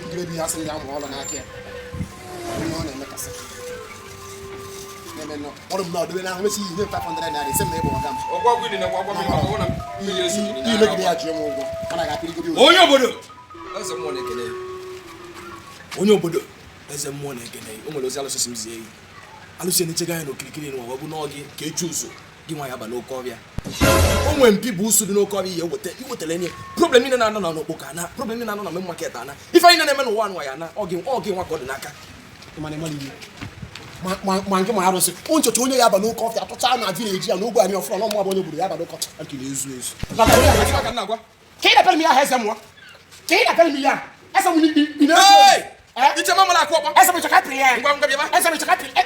Grade has in down all and I care. What about doing now? See you 500 same neighbor. Or what we didn't want to you look at your move. And I got pretty good. Oh, your Buddha! That's a morning again. Oh, your Buddha! That's a morning again. Almost all of them say. I listen to Chagano kicking in over Bunogi, Kechuso. Give my no covia. Oh, when people should know covia, you would tell any problem in another no bocana, problem in another marketana. If I never one way, or give what got the naka. Money. My house, won't you tell you about no coffee at Tana village and no one of from more than you have no coffee. I can use this. Can't tell me I have some more. Can't tell me as some hey! It's a mama like what? As a happy, as a happy. As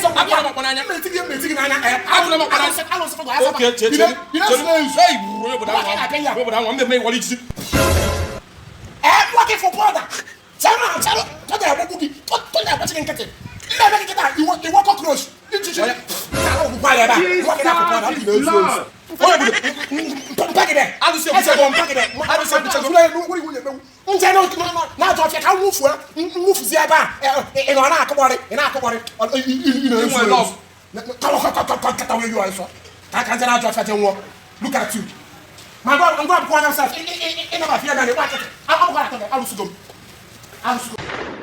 a I'm working for brother. You want cockroach? Look at you. My God, I'm going to go outside. I'm going to go outside.